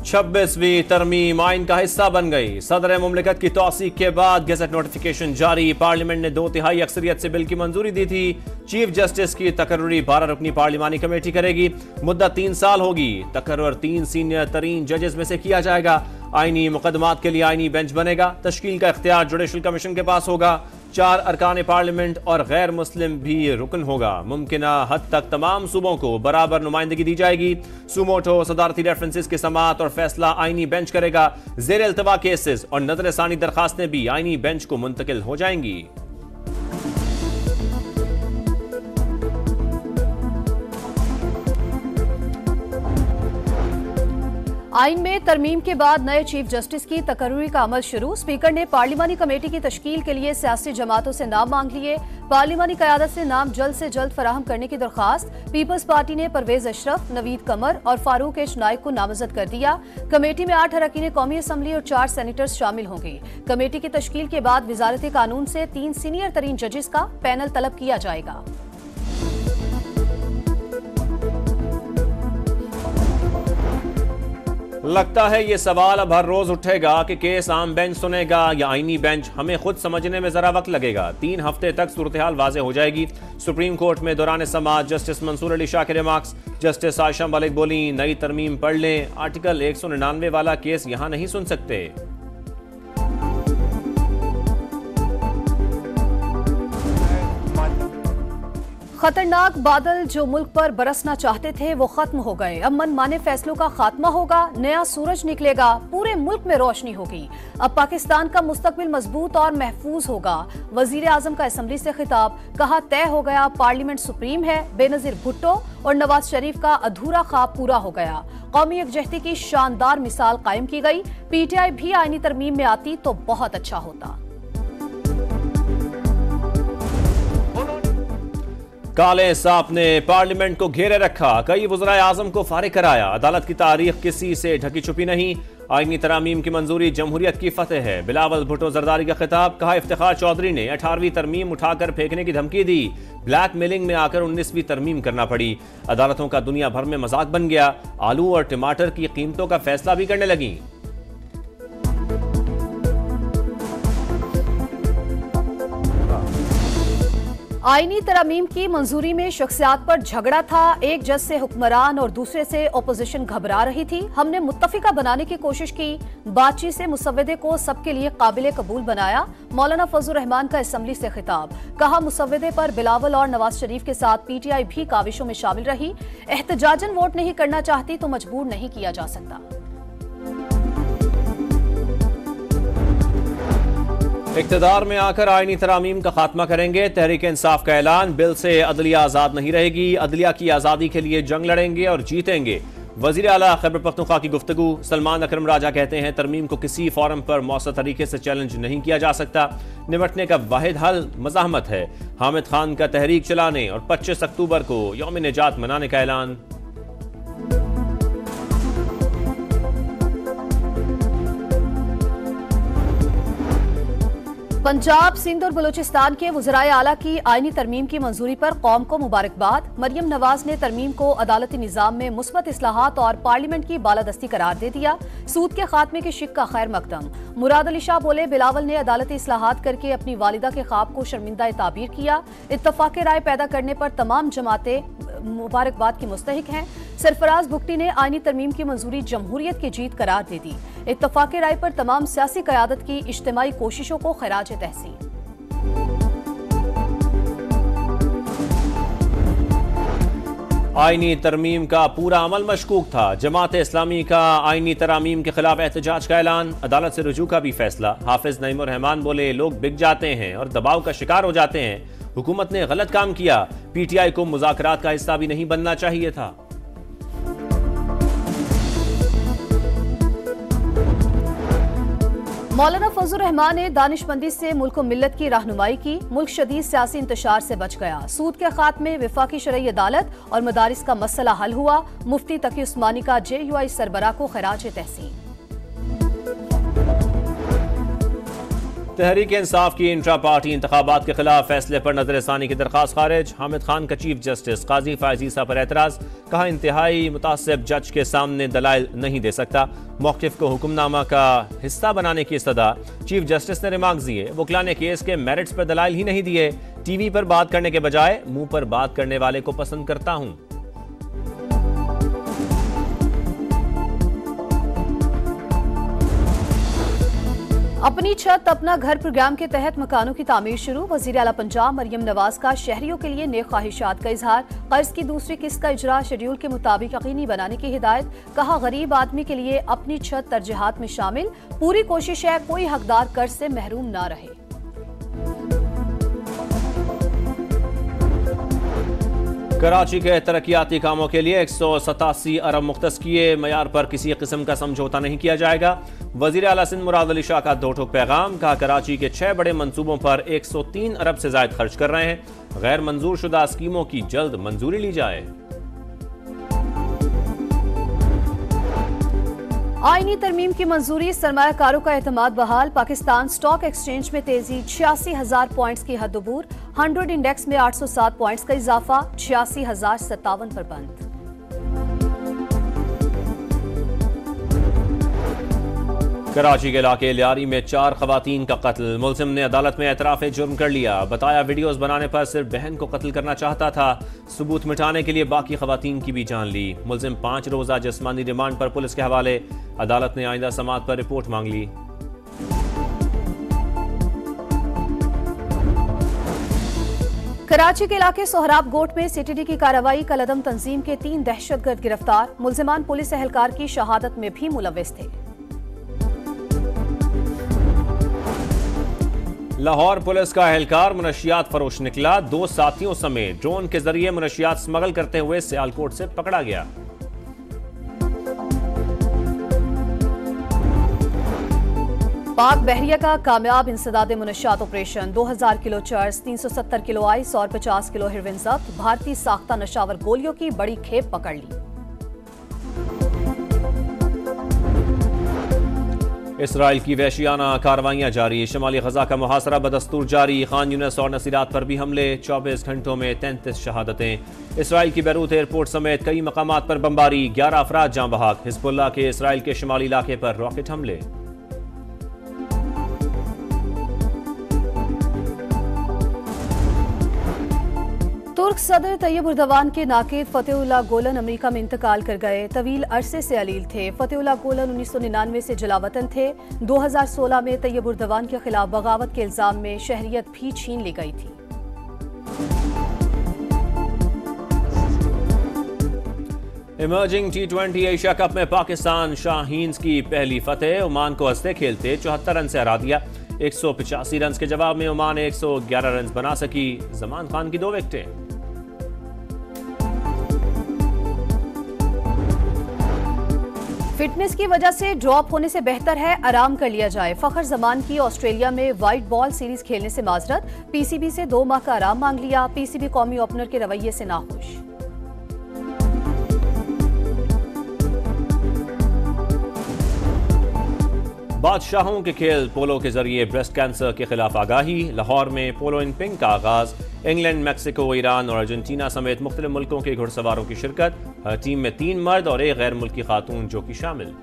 26वीं तरमीम आइन का हिस्सा बन गई। सदर मुमलिकत की तौसीक के बाद गेजेट नोटिफिकेशन जारी। पार्लियामेंट ने 2/3 अक्सरियत से बिल की मंजूरी दी थी। चीफ जस्टिस की तकर्रुरी 12 रुकनी पार्लिमानी कमेटी करेगी। मुद्दत 3 साल होगी। तकर्रुर 3 सीनियर तरीन जजेस में से किया जाएगा। आईनी मुकदमात के लिए आईनी बेंच बनेगा। तश्कील का इख्तियार जुडिशल कमीशन के पास होगा। 4 अरकान पार्लियामेंट और गैर मुस्लिम भी रुकन होगा। मुमकिना हद तक तमाम सूबों को बराबर नुमाइंदगी दी जाएगी। सुमोटो सदारती रेफरेंसेस की समाअत और फैसला आईनी बेंच करेगा। जेर इल्तवा केसेस और नजरसानी दरखास्तें भी आईनी बेंच को मुंतकिल हो जाएंगी। आइन में तरमीम के बाद नए चीफ जस्टिस की तकर्रुरी का अमल शुरू। स्पीकर ने पार्लिमानी कमेटी की तश्कील के लिए सियासी जमातों से नाम मांग लिए। पार्लिमानी क़यादत से नाम जल्द से जल्द फराहम करने की दरख्वास्त। पीपल्स पार्टी ने परवेज अशरफ, नवीद कमर और फारूक एच नाइक को नामजद कर दिया। कमेटी में 8 अरकान कौमी असम्बली और 4 सेनेटर्स शामिल होंगे। कमेटी की तश्कील के बाद वजारत कानून से 3 सीनियर तरीन जजेस का पैनल तलब किया जाएगा। लगता है ये सवाल अब हर रोज उठेगा कि केस आम बेंच सुनेगा या आईनी बेंच। हमें खुद समझने में जरा वक्त लगेगा। 3 हफ्ते तक सूरत हाल वाज़ेह हो जाएगी। सुप्रीम कोर्ट में दौरान समाअत जस्टिस मंसूर अली शाह के रिमार्क्स। जस्टिस आयशा मलिक बोली, नई तरमीम पढ़ लें, आर्टिकल 199 वाला केस यहां नहीं सुन सकते। खतरनाक बादल जो मुल्क पर बरसना चाहते थे वो खत्म हो गए। अब मनमाने फैसलों का खात्मा होगा। नया सूरज निकलेगा। पूरे मुल्क में रोशनी होगी। अब पाकिस्तान का मुस्तकबिल मजबूत और महफूज होगा। वजीर आजम का असम्बली से खिताब। कहा, तय हो गया, पार्लियामेंट सुप्रीम है। बेनजीर भुट्टो और नवाज शरीफ का अधूरा ख्वाब पूरा हो गया। कौमी यकजहती की शानदार मिसाल कायम की गई। PTI भी आईनी तरमीम में आती तो बहुत अच्छा होता। काले सांप ने पार्लियामेंट को घेरे रखा। कई वज़राए आज़म को फारिग कराया। अदालत की तारीख किसी से ढकी छुपी नहीं। आईनी तरामीम की मंजूरी जमहूरियत की फतेह है। बिलावल भुट्टो जरदारी का खिताब। कहा, इफ्तिखार चौधरी ने 18वीं तरमीम उठाकर फेंकने की धमकी दी। ब्लैक मेलिंग में आकर 19वीं तरमीम करना पड़ी। अदालतों का दुनिया भर में मजाक बन गया। आलू और टमाटर की कीमतों का फैसला भी करने लगी। आईनी तरामीम की मंजूरी में शख्सियात पर झगड़ा था। एक जज से हुक्मरान और दूसरे से ओपोजिशन घबरा रही थी। हमने मुत्तफिका बनाने की कोशिश की। बातचीत से मुसव्वदे को सबके लिए काबिल कबूल बनाया। मौलाना फजलुर रहमान का असम्बली से खिताब। कहा, मुसव्वदे पर बिलावल और नवाज शरीफ के साथ PTI भी काविशों में शामिल रही। एहतजाजन वोट नहीं करना चाहती तो मजबूर नहीं किया जा सकता। इक़्तिदार में आकर आईनी तरामीम का खात्मा करेंगे। तहरीक इंसाफ का ऐलान। बिल से अदलिया आज़ाद नहीं रहेगी। अदलिया की आज़ादी के लिए जंग लड़ेंगे और जीतेंगे। वज़ीर आला खैबर पख्तूनख्वा की गुफ्तगू। सलमान अकरम राजा कहते हैं, तरमीम को किसी फोरम पर मौसर तरीके से चैलेंज नहीं किया जा सकता। निपटने का वाहिद हल मज़ाहमत है। हामिद खान का तहरीक चलाने और 25 अक्टूबर को यौम निजात मनाने का ऐलान। पंजाब, सिंध और बलूचिस्तान के वज़राए आला की आईनी तरमीम की मंजूरी पर कौम को मुबारकबाद। मरियम नवाज ने तरमीम को अदालती निज़ाम में मुस्बत इस्लाहात और पार्लियामेंट की बालादस्ती करार दे दिया। सूद के खात्मे की शिक का खैर मकदम। मुराद अली शाह बोले, बिलावल ने अदालती इस्लाहात करके अपनी वालिदा के ख्वाब को शर्मिंदा ताबीर किया। इत्तफाक राय पैदा करने पर तमाम जमातें मुबारकबाद की मुस्तहिक हैं। सरफराज बुगटी ने आईनी तरमीम की मंजूरी जमहूरियत की जीत करार दे दी। इत्तफाक राय पर तमाम सियासी क़यादत की इज्तिमाई कोशिशों को खराज तहसीन। आईनी तरमीम का पूरा अमल मशकूक था। जमात इस्लामी का आईनी तरामीम के खिलाफ एहतजाज का ऐलान। अदालत से रुजू का भी फैसला। हाफिज नईमुर रहमान बोले, लोग बिक जाते हैं और दबाव का शिकार हो जाते हैं। हुकूमत ने गलत काम किया। PTI को मुज़ाकरात का हिस्सा भी नहीं बनना चाहिए था। मौलाना फजलुर रहमान ने दानिशमंदी से मुल्क मिल्लत की रहनुमाई की। मुल्क शदीद सियासी इंतशार से बच गया। सूद के खात्मे, विफाकी शरई अदालत और मदारिस का मसला हल हुआ। मुफ्ती तकी उस्मानी का JUI सरबराह को खराज तहसीन। तहरीक इंसाफ की इंट्रा पार्टी इंतखाबात के खिलाफ फैसले पर नजरसानी की दरखास्त खारिज। हामिद खान का चीफ जस्टिस काजी फायजीसा पर एतराज। कहा इंतहाई मुतासिब जज के सामने दलाइल नहीं दे सकता। मौक़िफ़ को हुक्मनामा का हिस्सा बनाने की इस्तदा। चीफ जस्टिस ने रिमार्क्स दिए। वकला ने केस के मेरिट्स पर दलाइल ही नहीं दिए। टीवी पर बात करने के बजाय मुंह पर बात करने वाले को पसंद करता हूं। अपनी छत अपना घर प्रोग्राम के तहत मकानों की तामीर शुरू। वज़ीर आला पंजाब मरियम नवाज का शहरियों के लिए नेक ख्वाहिशात का इजहार। कर्ज की दूसरी किस्त का इजरा शेड्यूल के मुताबिक यकीनी बनाने की हिदायत। कहा गरीब आदमी के लिए अपनी छत तरजीहात में शामिल। पूरी कोशिश है कोई हकदार कर्ज से महरूम ना रहे। कराची के तरक्याती कामों के लिए 187 अरब मुख्तस किए। मयार पर किसी किस्म का समझौता नहीं किया जाएगा। वजीर आला सिंध मुराद अली शाह का दो ठोक पैगाम। कहा कराची के 6 बड़े मंसूबों पर 103 अरब से ज्यादा खर्च कर रहे हैं। गैर मंजूर शुदा स्कीमों की जल्द मंजूरी ली जाए। आईनी तरमीम की मंजूरी। सरमायाकारों का एतमाद बहाल। पाकिस्तान स्टॉक एक्सचेंज में तेजी। 86,000 पॉइंट्स की हद अबूर। 100 इंडेक्स में 807 पॉइंट्स का इजाफा। 86,057 पर बंद। कराची के इलाके लियारी में 4 खवातीन का कत्ल। मुलजिम ने अदालत में एतराफ जुर्म कर लिया। बताया वीडियोस बनाने पर सिर्फ बहन को कत्ल करना चाहता था। सबूत मिटाने के लिए बाकी खवातीन की भी जान ली। मुलजिम 5 रोजा जिस्मानी रिमांड पर पुलिस के हवाले। अदालत ने आइंदा समाअत पर रिपोर्ट मांग ली। कराची के इलाके सोहराब गोट में सीटीडी की कार्रवाई। कलअदम तंजीम के 3 दहशतगर्द गिरफ्तार। मुलजिमान पुलिस एहलकार की शहादत में भी मुलव्विस थे। लाहौर पुलिस का एहलकार मुनशियात फरोश निकला। 2 साथियों समेत ड्रोन के जरिए मुनशियात स्मगल करते हुए सियालकोट से पकड़ा गया। पाक बहरिया का कामयाब इंसदाद मुनशियात ऑपरेशन। 2000 किलो चर्स, 370 किलो आइस और 50 किलो हेरोइन जब्त। भारतीय साख्ता नशावर गोलियों की बड़ी खेप पकड़ ली। इसराइल की वहशियाना कार्रवाइयां जारी। शमाली गजा का मुहासरा बदस्तूर जारी। खान यूनिस और नसीरात पर भी हमले। 24 घंटों में 33 शहादतें। इसराइल की बैरूत एयरपोर्ट समेत कई मकामात पर बमबारी। 11 अफराद जाँ बहक। हिजबुल्लाह के इसराइल के शमाली इलाके पर रॉकेट हमले। तुर्क सदर तैयब उर्दवान के नाकिद फतेहुल्लाह गोलन अमेरिका में इंतकाल कर गए। तवील अरसे से अलील थे। फतेहुल्लाह गोलन 1999 से जलावतन थे। 2016 में तैयब उर्दवान के खिलाफ बगावत के इल्जाम में शहरियत भी छीन ली गई थी। इमर्जिंग T20 एशिया कप में पाकिस्तान शाहीन्स की पहली फतेह। ओमान को हंसते खेलते 74 रन से हरा दिया। 185 रन के जवाब में ओमान 111 रन बना सकी। जमान खान की 2 विकेटें। फिटनेस की वजह से ड्रॉप होने से बेहतर है आराम कर लिया जाए। फखर जमान की ऑस्ट्रेलिया में व्हाइट बॉल सीरीज खेलने से माजरत। पीसीबी से 2 माह का आराम मांग लिया। पीसीबी कौमी ओपनर के रवैये से नाखुश। बादशाहों के खेल पोलो के जरिए ब्रेस्ट कैंसर के खिलाफ आगाही। लाहौर में पोलो इन पिंक का आगाज। इंग्लैंड, मैक्सिको, ईरान और अर्जेंटीना समेत मुख्तलिफ मुल्कों के घुड़सवारों की शिरकत। हर टीम में 3 मर्द और 1 गैर मुल्की खातून जो कि शामिल।